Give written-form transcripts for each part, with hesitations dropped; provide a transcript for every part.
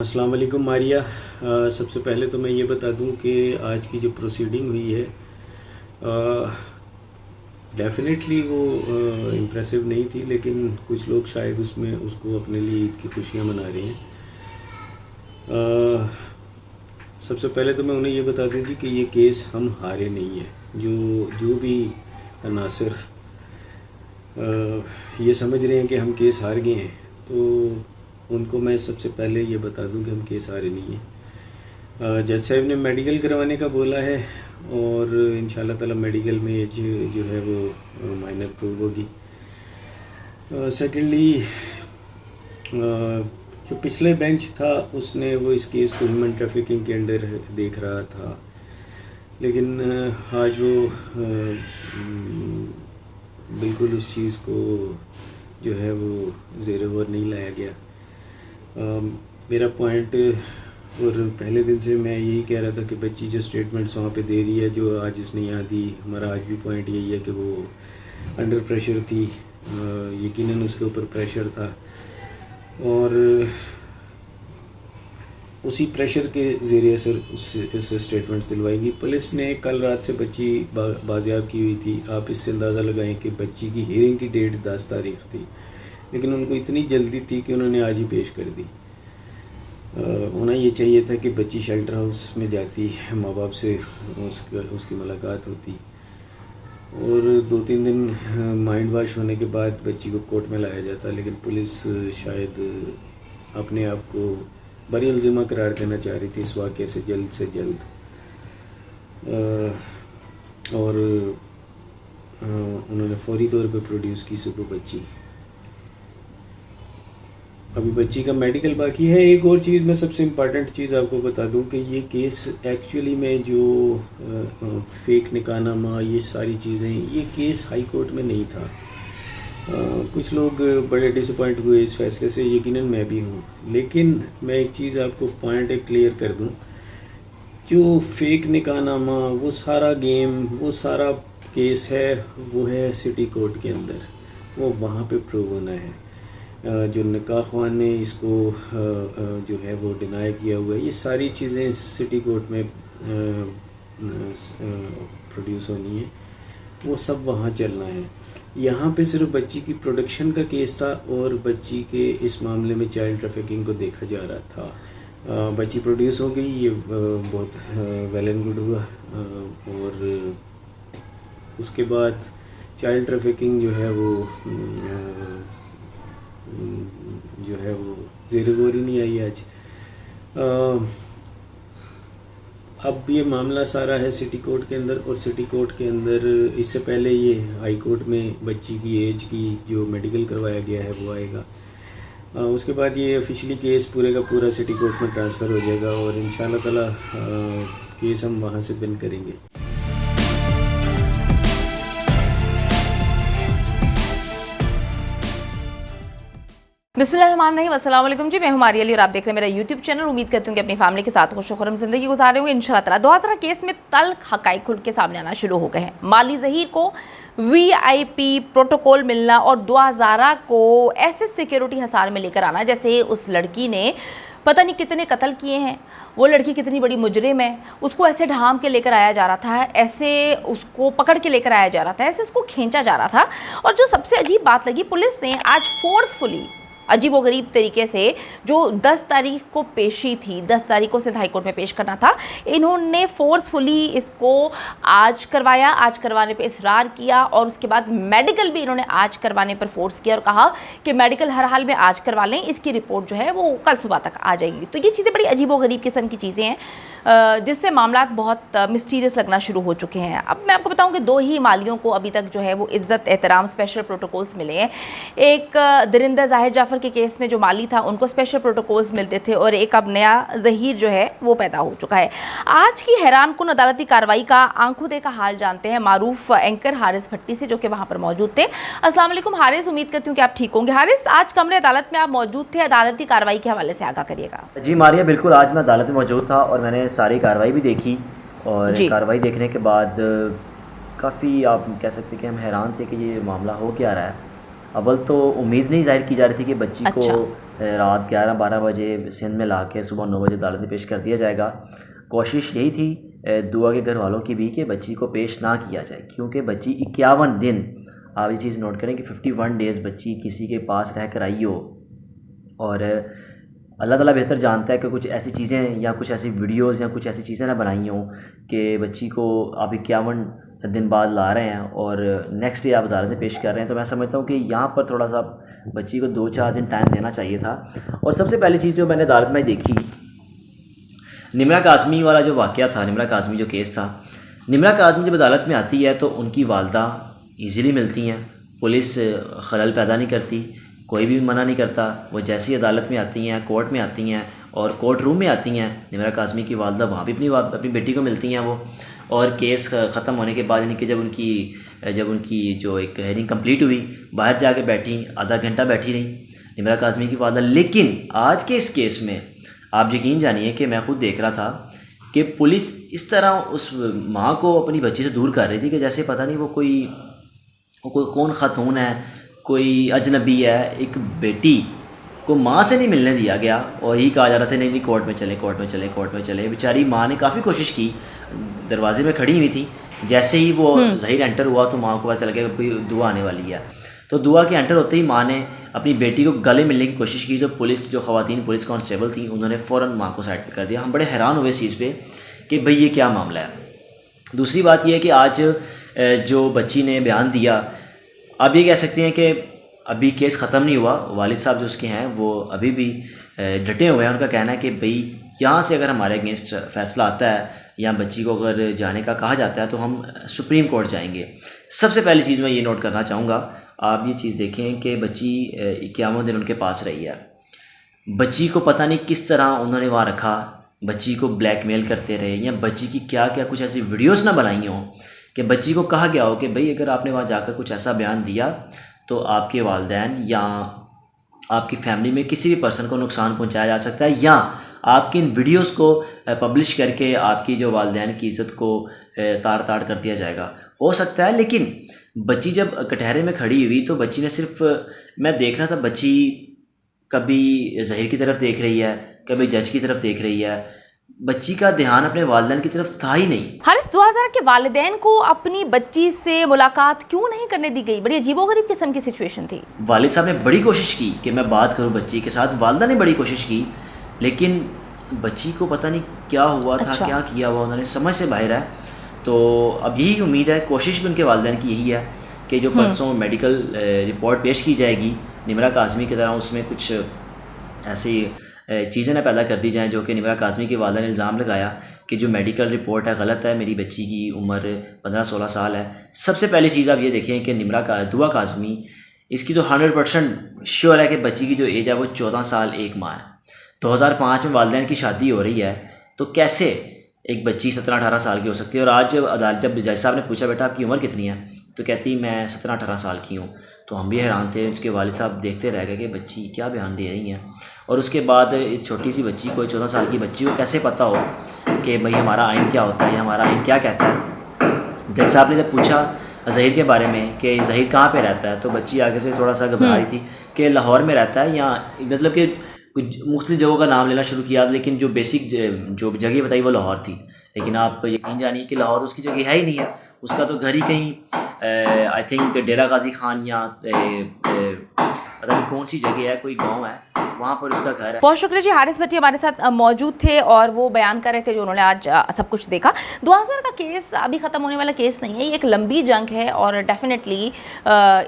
अस्सलाम वालेकुम मारिया। सबसे पहले तो मैं ये बता दूं कि आज की जो प्रोसीडिंग हुई है डेफिनेटली वो इम्प्रेसिव नहीं थी, लेकिन कुछ लोग शायद उसमें उसको अपने लिए ईद की खुशियां मना रहे हैं। सबसे पहले तो मैं उन्हें ये बता दूं जी कि ये केस हम हारे नहीं हैं। जो भी अनासर ये समझ रहे हैं कि हम केस हार गए हैं, तो उनको मैं सबसे पहले ये बता दूं कि हम केस हारे नहीं हैं। जज साहब ने मेडिकल करवाने का बोला है और इंशाल्लाह ताला मेडिकल में एज जो है वो माइनर प्रूव होगी। सेकेंडली, जो पिछले बेंच था उसने वो इस केस को ह्यूमन ट्रैफिकिंग के अंडर देख रहा था, लेकिन आज वो बिल्कुल उस चीज़ को जो है वो ज़ेर गौर नहीं लाया गया। मेरा पॉइंट, और पहले दिन से मैं यही कह रहा था कि बच्ची जो स्टेटमेंट्स वहाँ पे दे रही है, जो आज उसने यहाँ दी, हमारा आज भी पॉइंट यही है कि वो अंडर प्रेशर थी। यकीनन उसके ऊपर प्रेशर था और उसी प्रेशर के ज़रिए असर उससे स्टेटमेंट्स दिलवाएगी। पुलिस ने कल रात से बच्ची बाजियाब की हुई थी। आप इससे अंदाज़ा लगाएं कि बच्ची की हियरिंग की डेट 10 तारीख थी, लेकिन उनको इतनी जल्दी थी कि उन्होंने आज ही पेश कर दी। उन्हें ये चाहिए था कि बच्ची शेल्टर हाउस में जाती, माँ बाप से उसकी मुलाकात होती और 2-3 दिन माइंड वॉश होने के बाद बच्ची को कोर्ट में लाया जाता, लेकिन पुलिस शायद अपने आप को बरी इल्ज़ाम करार देना चाह रही थी इस वाक़े से जल्द और उन्होंने फौरी तौर पे प्रोड्यूस की सुबह बच्ची। अभी बच्ची का मेडिकल बाकी है। एक और चीज़, मैं सबसे इम्पॉर्टेंट चीज़ आपको बता दूं कि ये केस एक्चुअली में जो फेक निकाहनामा, ये सारी चीज़ें, ये केस हाई कोर्ट में नहीं था। कुछ लोग बड़े डिसअपॉइंट हुए इस फैसले से, यकीनन मैं भी हूँ, लेकिन मैं एक चीज़ आपको पॉइंट एक क्लियर कर दूँ। जो फेक निकाहनामा, वो सारा गेम, वो सारा केस है, वो है सिटी कोर्ट के अंदर, वो वहाँ पे प्रूव होना है। जो निकाह ख्वान ने इसको जो है वो डिनाई किया हुआ है, ये सारी चीज़ें सिटी कोर्ट में प्रोड्यूस होनी है, वो सब वहाँ चलना है। यहाँ पे सिर्फ बच्ची की प्रोडक्शन का केस था और बच्ची के इस मामले में चाइल्ड ट्रैफिकिंग को देखा जा रहा था। बच्ची प्रोड्यूस हो गई, ये बहुत वेल एंड गुड हुआ और उसके बाद चाइल्ड ट्रैफिकिंग जो है वो ज़ेर गौर ही नहीं आई आज। अब ये मामला सारा है सिटी कोर्ट के अंदर, और सिटी कोर्ट के अंदर इससे पहले ये हाई कोर्ट में बच्ची की एज की जो मेडिकल करवाया गया है वो आएगा। उसके बाद ये ऑफिशियली केस पूरे का पूरा सिटी कोर्ट में ट्रांसफ़र हो जाएगा और इंशाल्लाह ताला केस हम वहाँ से विन करेंगे। बिस्मिल्लाहिर्रहमानिर्रहीम, अस्सलाम वालेकुम जी। मैं हूं मारिया अली और आप देख रहे हैं मेरा यूट्यूब चैनल। उम्मीद करती हूँ कि अपनी फैमिली के साथ खुशखुरम ज़िंदगी गुजार होंगे इंशाल्लाह ताला। 2000 केस में तल्ख हक़ाइक़ खुल के सामने आना शुरू हो गए हैं। माली ज़हीर को VIP प्रोटोकॉल मिलना और 2000 को ऐसे सिक्योरिटी हसार में लेकर आना जैसे उस लड़की ने पता नहीं कितने कत्ल किए हैं, वो लड़की कितनी बड़ी मुजरिम है, उसको ऐसे ढाम के लेकर आया जा रहा था, ऐसे उसको पकड़ के लेकर आया जा रहा था, ऐसे उसको खींचा जा रहा था। और जो सबसे अजीब बात लगी, पुलिस ने आज फोर्सफुली अजीबोगरीब तरीके से जो 10 तारीख को पेशी थी, 10 तारीख को सिंध हाई कोर्ट में पेश करना था, इन्होंने फोर्सफुली इसको आज करवाया, आज करवाने पे इसरार किया और उसके बाद मेडिकल भी इन्होंने आज करवाने पर फोर्स किया और कहा कि मेडिकल हर हाल में आज करवा लें, इसकी रिपोर्ट जो है वो कल सुबह तक आ जाएगी। तो ये चीज़ें बड़ी अजीबोगरीब किस्म की चीज़ें हैं जिससे मामला बहुत मिस्टीरियस लगना शुरू हो चुके हैं। अब मैं आपको बताऊं कि 2 ही मालियों को अभी तक जो है वो इज़्ज़त एहतराम स्पेशल प्रोटोकॉल्स मिले हैं। एक दरिंदा ज़ाहिर जाफ़र के केस में जो माली था उनको स्पेशल प्रोटोकॉल्स मिलते थे और एक अब नया ज़हीर जो है वो पैदा हो चुका है। आज की हैरान कुन अदालती कार्रवाई का आंखों देखा हाल जानते हैं मारूफ एंकर हारिस भट्टी से, जो कि वहाँ पर मौजूद थे। अस्सलाम वालेकुम हारिस, उम्मीद करती हूँ कि आप ठीक होंगे। हारिस, आज कमरे अदालत में आप मौजूद थे, अदालती कार्रवाई के हवाले से आगाह करिएगा। जी मारिया, बिल्कुल, आज मैं अदालत में मौजूद था और मैंने सारी कार्रवाई भी देखी और कार्रवाई देखने के बाद काफ़ी, आप कह सकते हैं कि हम हैरान थे कि ये मामला हो क्या रहा है। अव्वल तो उम्मीद नहीं जाहिर की जा रही थी कि बच्ची अच्छा। को रात 11-12 बजे सिंध में ला के सुबह 9 बजे अदालत में पेश कर दिया जाएगा। कोशिश यही थी दुआ के घर वालों की भी कि बच्ची को पेश ना किया जाए, क्योंकि बच्ची 51 दिन, आप ये चीज़ नोट करें कि 51 डेज़ बच्ची किसी के पास रह कर आई हो, और अल्लाह ताला बेहतर जानता है कि कुछ ऐसी चीज़ें या कुछ ऐसी वीडियोज़ या कुछ ऐसी चीज़ें ना बनाई हों कि बच्ची को आप 51 दिन बाद ला रहे हैं और नेक्स्ट डे आप अदालत में पेश कर रहे हैं। तो मैं समझता हूँ कि यहाँ पर थोड़ा सा बच्ची को 2-4 दिन टाइम देना चाहिए था। और सबसे पहली चीज़ जो मैंने अदालत में देखी, निमरा काज़मी वाला जो वाक़या था, निमरा काज़मी जो केस था, निमरा काज़मी जब अदालत में आती है तो उनकी वालदा ईज़िली मिलती हैं, पुलिस खलल पैदा नहीं करती, कोई भी मना नहीं करता। वो जैसी अदालत में आती हैं, कोर्ट में आती हैं और कोर्ट रूम में आती हैं, निमरा काज़मी की वालदा वहाँ भी अपनी बेटी को मिलती हैं वो। और केस ख़त्म होने के बाद, यानी कि जब उनकी जो एक हेयरिंग कंप्लीट हुई, बाहर जाके बैठी, आधा घंटा बैठी रही निमरा काज़मी की वालदा। लेकिन आज के इस केस में आप यकीन जानिए कि मैं खुद देख रहा था कि पुलिस इस तरह उस माँ को अपनी बच्ची से दूर कर रही थी कि जैसे पता नहीं वो कोई कौन ख़ातून है, कोई अजनबी है। एक बेटी को माँ से नहीं मिलने दिया गया और यही कहा जा रहा था नहीं कोर्ट में चले, कोर्ट में चले, कोर्ट में चले। बेचारी माँ ने काफ़ी कोशिश की, दरवाजे में खड़ी हुई थी, जैसे ही वो ज़हीर एंटर हुआ तो माँ को पता चल गया कि कोई दुआ आने वाली है। तो दुआ के एंटर होते ही माँ ने अपनी बेटी को गले मिलने की कोशिश की। जो ख़वातीन पुलिस कांस्टेबल थी उन्होंने फ़ौरन माँ को साइड पर कर दिया। हम बड़े हैरान हुए इस चीज़ पे कि भाई ये क्या मामला है। दूसरी बात यह है कि आज जो बच्ची ने बयान दिया, आप ये कह सकते हैं कि अभी केस ख़त्म नहीं हुआ, वालिद साहब जो उसके हैं वो अभी भी डटे हुए हैं। उनका कहना है कि भाई यहाँ से अगर हमारे अगेंस्ट फ़ैसला आता है या बच्ची को अगर जाने का कहा जाता है तो हम सुप्रीम कोर्ट जाएंगे। सबसे पहली चीज़ मैं ये नोट करना चाहूँगा, आप ये चीज़ देखें कि बच्ची 51 दिन उनके पास रही है। बच्ची को पता नहीं किस तरह उन्होंने वहाँ रखा, बच्ची को ब्लैकमेल करते रहे या बच्ची की क्या क्या कुछ ऐसी वीडियोस ना बनाई हों कि बच्ची को कहा गया हो कि भाई अगर आपने वहाँ जाकर कुछ ऐसा बयान दिया तो आपके वालिदैन या आपकी फैमिली में किसी भी पर्सन को नुकसान पहुँचाया जा सकता है, या आपकी इन वीडियोस को पब्लिश करके आपकी जो वालिदैन की इज़्ज़त को तार ताड़ कर दिया जाएगा। हो सकता है, लेकिन बच्ची जब कटहरे में खड़ी हुई तो बच्ची ने सिर्फ, मैं देख रहा था बच्ची कभी ज़हीर की तरफ देख रही है, कभी जज की तरफ देख रही है, बच्ची का ध्यान अपने वालिदैन की तरफ था ही नहीं। हारिस, 2000 के वालिदैन को अपनी बच्ची से मुलाकात क्यों नहीं करने दी गई? बड़ी अजीबोगरीब किस्म की सिचुएशन थी। वालिद साहब ने बड़ी कोशिश की कि मैं बात करूं बच्ची के साथ, वालिदा ने बड़ी कोशिश की, लेकिन बच्ची को पता नहीं क्या हुआ था, क्या किया हुआ उन्होंने, समझ से बाहर है। तो अब यही उम्मीद है, कोशिश भी उनके वालिदैन की यही है कि जो परसों मेडिकल रिपोर्ट पेश की जाएगी निमरा काज़मी की तरह, उसमें कुछ ऐसी चीज़ें ना पैदा कर दी जाएँ जो कि निमरा काज़मी के वालिदा ने इल्ज़ाम लगाया कि जो मेडिकल रिपोर्ट है गलत है, मेरी बच्ची की उम्र 15-16 साल है। सबसे पहली चीज़ आप ये देखें कि दुआ काज़मी इसकी तो 100% श्योर है कि बच्ची की जो एज है वो 14 साल 1 माह है। 2005 में वालिदैन की शादी हो रही है, तो कैसे एक बच्ची 17-18 साल की हो सकती है? और आज जब जज साहब ने पूछा बेटा आपकी उम्र कितनी है, तो कहती मैं 17-18 साल की हूँ। तो हम भी हैरान थे, उसके वालिद साहब देखते रह गए कि बच्ची क्या बयान दे रही हैं। और उसके बाद इस छोटी सी बच्ची को, 14 साल की बच्ची को कैसे पता हो कि भाई हमारा आइन क्या होता है या हमारा आइन क्या कहता है। जज साहब ने जब पूछा ज़हीर के बारे में कि ज़हीर कहाँ पे रहता है, तो बच्ची आगे से थोड़ा सा घबरा रही थी कि लाहौर में रहता है, या मतलब कि कुछ मुख्तलिफ जगहों का नाम लेना शुरू किया, लेकिन जो बेसिक जो जगह बताई वो लाहौर थी। लेकिन आप यकीन जानिए कि लाहौर उसकी जगह है ही नहीं है, उसका तो घर ही कहीं आई थिंक डेरा गाजी खान या पता नहीं कौन सी जगह है, कोई गांव है, वहाँ पर उसका घर है। बहुत शुक्रिया जी, हारिस भट्टी हमारे साथ मौजूद थे और वो बयान कर रहे थे जो उन्होंने आज सब कुछ देखा। 2000 का केस अभी ख़त्म होने वाला केस नहीं है, ये एक लंबी जंग है और डेफिनेटली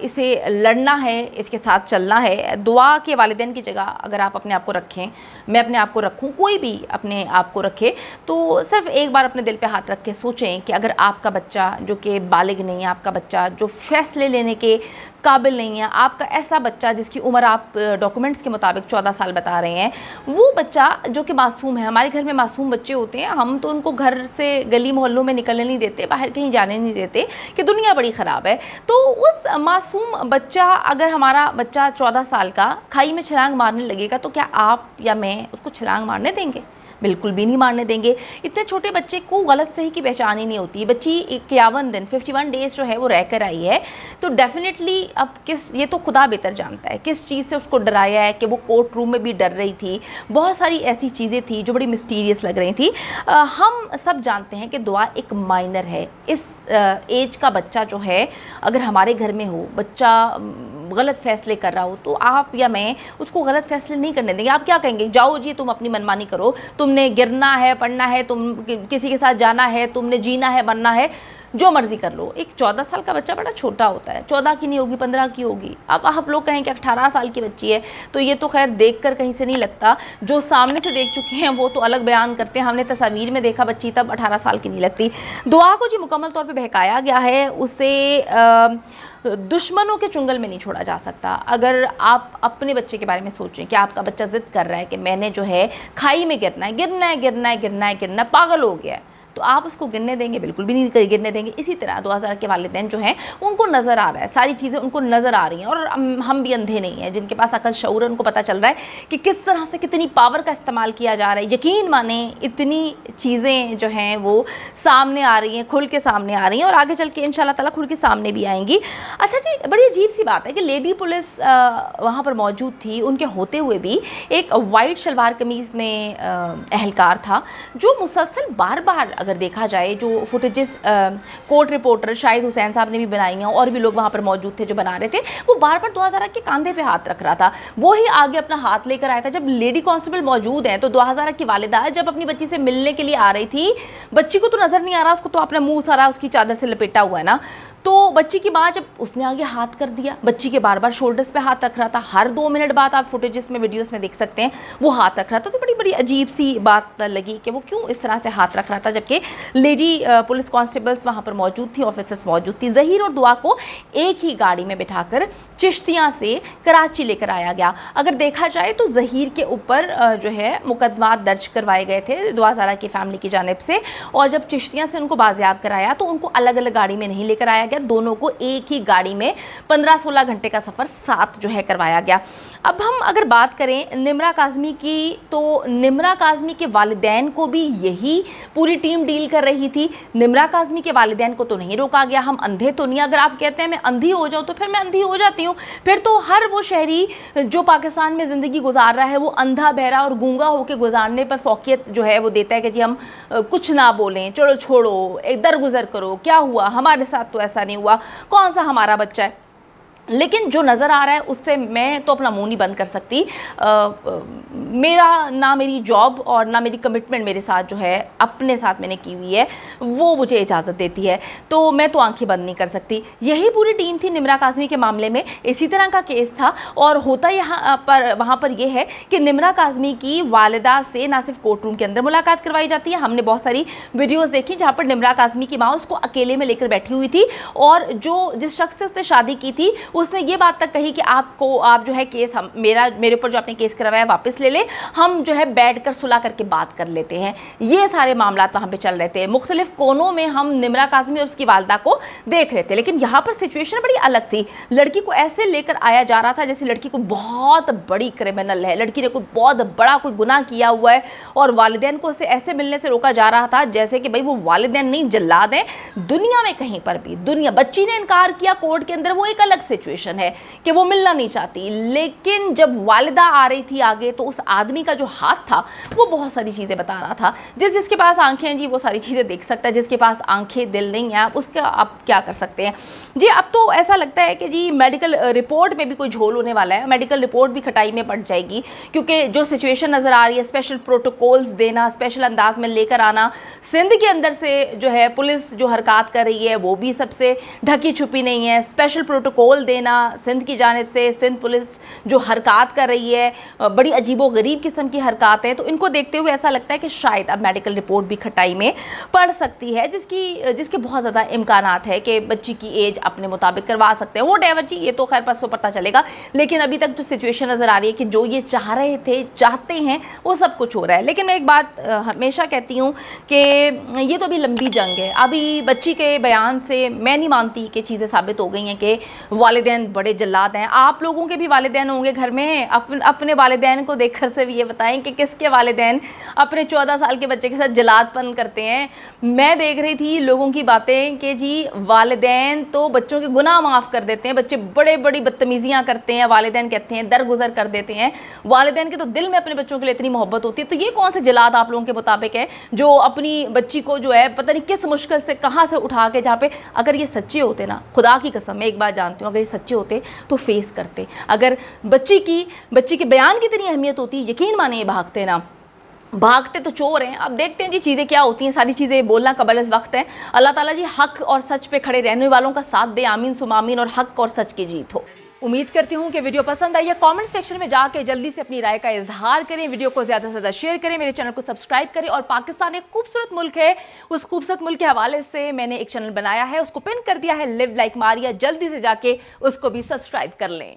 इसे लड़ना है, इसके साथ चलना है। दुआ के वालिदैन की जगह अगर आप अपने आप को रखें, मैं अपने आप को रखूं, कोई भी अपने आप को रखे, तो सिर्फ एक बार अपने दिल पे हाथ रख के सोचें कि अगर आपका बच्चा जो कि बालिग नहीं है, आपका बच्चा जो फैसले लेने के काबिल नहीं है, आपका ऐसा बच्चा जिसकी उम्र आप डॉक्यूमेंट्स के मुताबिक 14 साल बता रहे हैं, वो बच्चा जो कि मासूम है, हमारे घर में मासूम बच्चे होते हैं, हम तो उनको घर से गली मोहल्लों में निकलने नहीं देते, बाहर कहीं जाने नहीं देते कि दुनिया बड़ी ख़राब है। तो उस मासूम बच्चा, अगर हमारा बच्चा 14 साल का खाई में छलांग मारने लगेगा तो क्या आप या मैं उसको छलांग मारने देंगे? बिल्कुल भी नहीं मारने देंगे। इतने छोटे बच्चे को गलत सही की पहचान ही नहीं होती। बच्ची 51 दिन 51 डेज़ जो है वो रह कर आई है, तो डेफिनेटली अब ये तो खुदा बेहतर जानता है किस चीज़ से उसको डराया है कि वो कोर्ट रूम में भी डर रही थी। बहुत सारी ऐसी चीज़ें थी जो बड़ी मिस्टीरियस लग रही थी। हम सब जानते हैं कि दुआ एक माइनर है। इस एज का बच्चा जो है, अगर हमारे घर में हो, बच्चा गलत फैसले कर रहा हो, तो आप या मैं उसको गलत फैसले नहीं करने देंगे। आप क्या कहेंगे, जाओ जी तुम अपनी मनमानी करो, तुमने गिरना है, पढ़ना है, तुम किसी के साथ जाना है, तुमने जीना है, बनना है, जो मर्जी कर लो। एक 14 साल का बच्चा बड़ा छोटा होता है, 14 की नहीं होगी, 15 की होगी। अब आप लोग कहें कि 18 साल की बच्ची है, तो ये तो खैर देख कर कहीं से नहीं लगता। जो सामने से देख चुके हैं वो तो अलग बयान करते हैं। हमने तस्वीर में देखा बच्ची, तब 18 साल की नहीं लगती। दुआ को जी मुकम्मल तौर पे बहकाया गया है, उसे दुश्मनों के चुंगल में नहीं छोड़ा जा सकता। अगर आप अपने बच्चे के बारे में सोचें कि आपका बच्चा ज़िद कर रहा है कि मैंने जो है खाई में गिरना है, गिरना है, गिरना है, गिरना है, गिरना, पागल हो गया है, तो आप उसको गिरने देंगे? बिल्कुल भी नहीं गिरने देंगे। इसी तरह 2000 के वालिदैन जो हैं उनको नज़र आ रहा है, सारी चीज़ें उनको नज़र आ रही हैं, और हम भी अंधे नहीं हैं। जिनके पास अकल शऊर है उनको पता चल रहा है कि किस तरह से कितनी पावर का इस्तेमाल किया जा रहा है। यकीन माने इतनी चीज़ें जो हैं वो सामने आ रही हैं, खुल के सामने आ रही हैं, और आगे चल के इंशाल्लाह ताला खुल के सामने भी आएंगी। अच्छा जी, बड़ी अजीब सी बात है कि लेडी पुलिस वहाँ पर मौजूद थी, उनके होते हुए भी एक वाइट शलवार कमीज़ में एहलकार था, जो मुसलसल बार बार अगर देखा जाए, जो footages court reporter Shahid Hussain साहब ने भी बनाई हैं, और भी लोग वहाँ पर मौजूद थे जो बना रहे थे, वो बार बार 2000 के कंधे पे हाथ रख रहा था। वो ही आगे अपना हाथ लेकर आया था। जब लेडी कांस्टेबल मौजूद हैं, तो 2000 की वालिदा जब अपनी बच्ची से मिलने के लिए आ रही थी, बच्ची को तो नज़र नहीं आ रहा, उसको तो अपना मुँह सारा उसकी चादर से लपेटा हुआ है ना, तो बच्ची की माँ जब उसने आगे हाथ कर दिया, बच्ची के बार बार शोल्डर्स पे हाथ रख रहा था, हर 2 मिनट बाद आप फुटेजेस में, वीडियोस में देख सकते हैं वो हाथ रख रहा था। तो बड़ी बड़ी अजीब सी बात लगी कि वो क्यों इस तरह से हाथ रख रहा था, जबकि लेडी पुलिस कांस्टेबल्स वहाँ पर मौजूद थी, ऑफिसर्स मौजूद थी। ज़हीर और दुआ को एक ही गाड़ी में बिठाकर चिश्तियाँ से कराची लेकर आया गया। अगर देखा जाए तो ज़हीर के ऊपर जो है मुकदमा दर्ज करवाए गए थे दुआ ज़ारा की फैमिली की जानिब से, और जब चिश्तियाँ से उनको बाजियाब कराया तो उनको अलग अलग गाड़ी में नहीं लेकर आया गया, दोनों को एक ही गाड़ी में 15-16 घंटे का सफ़र साथ जो है करवाया गया। अब हम अगर बात करें निम्रा काज़मी की, तो निम्रा काज़मी के वालिदैन को भी यही पूरी टीम डील कर रही थी। निम्रा काज़मी के वालिदैन को तो नहीं रोका गया। हम अंधे तो नहीं, अगर आप कहते हैं मैं अंधी हो जाऊँ तो फिर मैं अंधी हो जाती हूँ। फिर तो हर वो शहरी जो पाकिस्तान में ज़िंदगी गुजार रहा है वो अंधा, बहरा और गूंगा होकर गुजारने पर फौकियत जो है वो देता है कि जी हम कुछ ना बोलें, चलो छोड़ो, एक दरगुजर करो, क्या हुआ, हमारे साथ तो ऐसा नहीं हुआ, कौन सा हमारा बच्चा है। लेकिन जो नज़र आ रहा है उससे मैं तो अपना मुंह नहीं बंद कर सकती। मेरा ना मेरी जॉब और ना मेरी कमिटमेंट मेरे साथ जो है अपने साथ मैंने की हुई है वो मुझे इजाज़त देती है, तो मैं तो आंखें बंद नहीं कर सकती। यही पूरी टीम थी निम्रा काज़मी के मामले में, इसी तरह का केस था। और होता वहाँ पर यह है कि निम्रा काज़मी की वालिदा से ना सिर्फ कोर्ट रूम के अंदर मुलाकात करवाई जाती है, हमने बहुत सारी वीडियोज़ देखी जहाँ पर निम्रा काज़मी की माँ उसको अकेले में लेकर बैठी हुई थी, और जिस शख्स से उसने शादी की थी उसने ये बात तक कही कि आप जो है केस मेरे ऊपर जो आपने केस करवाया वापस ले ले, हम जो है बैठकर सुलह करके बात कर लेते हैं। ये सारे मामला वहाँ पे चल रहे थे, मुख्तलिफ कोनों में हम निम्रा काज़मी और उसकी वालिदा को देख रहे थे। लेकिन यहाँ पर सिचुएशन बड़ी अलग थी। लड़की को ऐसे लेकर आया जा रहा था जैसे लड़की को बहुत बड़ी क्रिमिनल है, लड़की ने कोई बहुत बड़ा कोई गुनाह किया हुआ है, और वालिदैन को उसे ऐसे मिलने से रोका जा रहा था जैसे कि भाई वो वालिदैन नहीं जल्लाद हैं। दुनिया में कहीं पर भी बच्ची ने इनकार किया कोर्ट के अंदर, वो एक अलग सिचुएशन है कि वो मिलना नहीं चाहती। लेकिन जब वालिदा आ रही थी आगे, तो उस आदमी का जो हाथ था वो बहुत सारी चीज़ें बता रहा था। जिसके पास आंखें हैं जी वो सारी चीज़ें देख सकता है, जिसके पास आंखें दिल नहीं है उसका आप क्या कर सकते हैं जी। अब तो ऐसा लगता है कि जी मेडिकल रिपोर्ट में भी कोई झोल होने वाला है, मेडिकल रिपोर्ट भी खटाई में पड़ जाएगी, क्योंकि जो सिचुएशन नज़र आ रही है, स्पेशल प्रोटोकॉल्स देना, स्पेशल अंदाज में लेकर आना, सिंध के अंदर से जो है पुलिस जो हरकत कर रही है वो भी सबसे ढकी छुपी नहीं है। स्पेशल प्रोटोकॉल देना सिंध की जानिब से, सिंध पुलिस जो हरकत कर रही है बड़ी अजीबो गरीब किस्म की हरकत है, तो इनको देखते हुए ऐसा लगता है कि शायद अब मेडिकल रिपोर्ट भी खटाई में पड़ सकती है, जिसके बहुत ज़्यादा इम्कानात है कि बच्ची की एज अपने मुताबिक करवा सकते हैं। वो ड्राइवर जी ये तो खैर परसों पता चलेगा, लेकिन अभी तक जो सिचुएशन नज़र आ रही है कि जो ये चाह रहे थे, चाहते हैं, वो सब कुछ हो रहा है। लेकिन मैं एक बात हमेशा कहती हूँ कि ये तो अभी लंबी जंग है। अभी बच्ची के बयान से मैं नहीं मानती कि चीज़ें साबित हो गई हैं कि वालिदैन बड़े जल्लाद हैं। आप लोगों के भी वालिदैन होंगे घर में, अपने वालिदैन को देखकर से भी ये बताएं कि किसके वालिदैन अपने 14 साल के बच्चे के साथ जल्लादपन करते हैं। मैं देख रही थी लोगों की बातें कि जी वालिदैन तो बच्चों के गुनाह माफ़ कर देते हैं, बच्चे बड़े बड़ी बदतमीज़ियाँ करते हैं, वालिदैन कहते हैं दरगुजर कर देते हैं। वालिदैन के तो दिल में अपने बच्चों के लिए इतनी मोहब्बत होती है, तो ये कौन से जल्लाद आप लोगों के मुताबिक है जो अपनी बच्ची को जो है पता नहीं किस मुश्किल से कहाँ से उठा के, जहाँ पे अगर ये सच्चे होते ना, खुदा की कसम मैं एक बात जानती हूँ, अगर ये सच्चे होते तो फेस करते। अगर बच्ची के बयान की इतनी अहमियत होती, यकीन माने ये भागते ना, भागते तो चोर हैं। अब देखते हैं जी चीज़ें क्या होती हैं, सारी चीज़ें बोलना कबल इस वक्त है। अल्लाह ताला जी हक और सच पे खड़े रहने वालों का साथ दे, आमीन सुम आमीन, और हक और सच की जीत हो। उम्मीद करती हूँ कि वीडियो पसंद आई है। कमेंट सेक्शन में जाके जल्दी से अपनी राय का इजहार करें, वीडियो को ज़्यादा से ज़्यादा शेयर करें, मेरे चैनल को सब्सक्राइब करें। और पाकिस्तान एक खूबसूरत मुल्क है, उस खूबसूरत मुल्क के हवाले से मैंने एक चैनल बनाया है, उसको पिन कर दिया है, लिव लाइक मारिया, जल्दी से जाके उसको भी सब्सक्राइब कर लें।